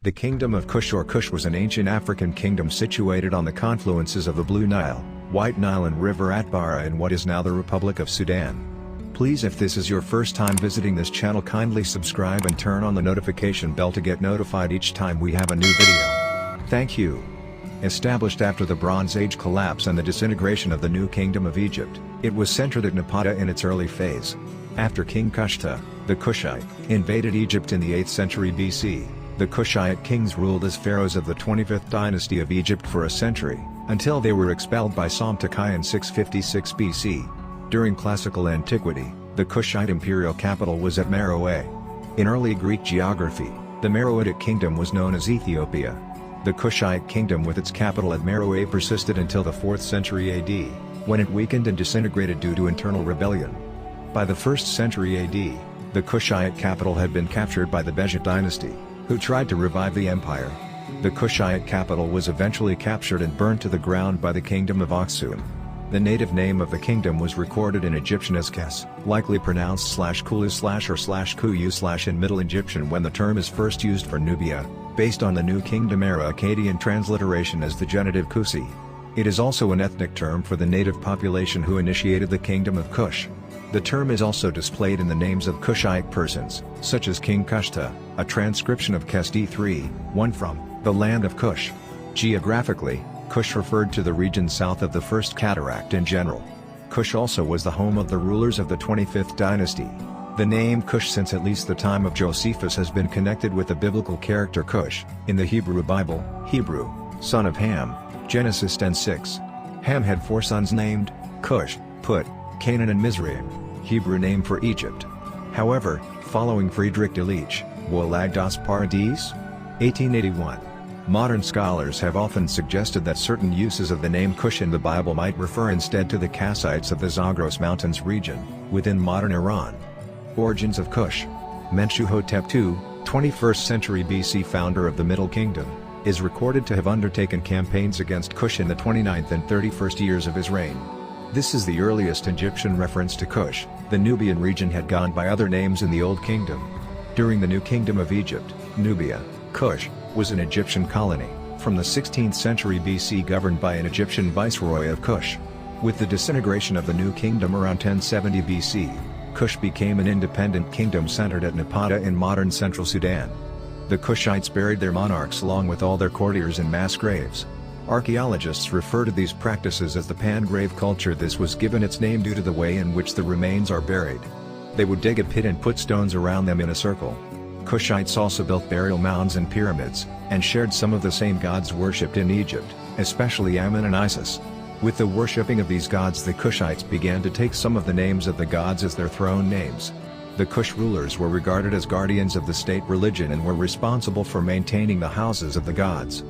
The Kingdom of Kush or Kush was an ancient African kingdom situated on the confluences of the Blue Nile, White Nile and River Atbara in what is now the Republic of Sudan. Please, if this is your first time visiting this channel, kindly subscribe and turn on the notification bell to get notified each time we have a new video. Thank you. Established after the Bronze Age collapse and the disintegration of the New Kingdom of Egypt, it was centered at Napata in its early phase. After King Kushta, the Kushite, invaded Egypt in the 8th century BC, the Kushite kings ruled as pharaohs of the 25th dynasty of Egypt for a century, until they were expelled by Somtokai in 656 BC. During classical antiquity, the Kushite imperial capital was at Meroe. In early Greek geography, the Meroitic kingdom was known as Ethiopia. The Kushite kingdom with its capital at Meroe persisted until the 4th century AD, when it weakened and disintegrated due to internal rebellion. By the 1st century AD, the Kushite capital had been captured by the Bejit dynasty, who tried to revive the empire. The Kushite capital was eventually captured and burned to the ground by the Kingdom of Aksum. The native name of the kingdom was recorded in Egyptian as Kes, likely pronounced /Kulu/ or /Kuyu/ in Middle Egyptian when the term is first used for Nubia, based on the New Kingdom era Akkadian transliteration as the genitive Kusi. It is also an ethnic term for the native population who initiated the Kingdom of Kush. The term is also displayed in the names of Kushite persons, such as King Kushta, a transcription of Kes D3, one from the land of Kush. Geographically, Kush referred to the region south of the First Cataract in general. Kush also was the home of the rulers of the 25th dynasty. The name Kush since at least the time of Josephus has been connected with the biblical character Cush. In the Hebrew Bible, Hebrew, son of Ham, Genesis 10:6. Ham had 4 sons named Cush, Put, Canaan and Mizraim, Hebrew name for Egypt. However, following Friedrich Delitzsch, Wolag das Paradies? 1881. Modern scholars have often suggested that certain uses of the name Kush in the Bible might refer instead to the Kassites of the Zagros Mountains region, within modern Iran. Origins of Kush. Mentuhotep II, 21st century BC founder of the Middle Kingdom, is recorded to have undertaken campaigns against Kush in the 29th and 31st years of his reign. This is the earliest Egyptian reference to Kush. The Nubian region had gone by other names in the Old Kingdom. During the New Kingdom of Egypt, Nubia, Kush, was an Egyptian colony, from the 16th century BC governed by an Egyptian viceroy of Kush. With the disintegration of the New Kingdom around 1070 BC, Kush became an independent kingdom centered at Napata in modern central Sudan. The Kushites buried their monarchs along with all their courtiers in mass graves. Archaeologists refer to these practices as the Pangrave culture. This was given its name due to the way in which the remains are buried. They would dig a pit and put stones around them in a circle. Kushites also built burial mounds and pyramids, and shared some of the same gods worshipped in Egypt, especially Ammon and Isis. With the worshipping of these gods, the Kushites began to take some of the names of the gods as their throne names. The Kush rulers were regarded as guardians of the state religion and were responsible for maintaining the houses of the gods.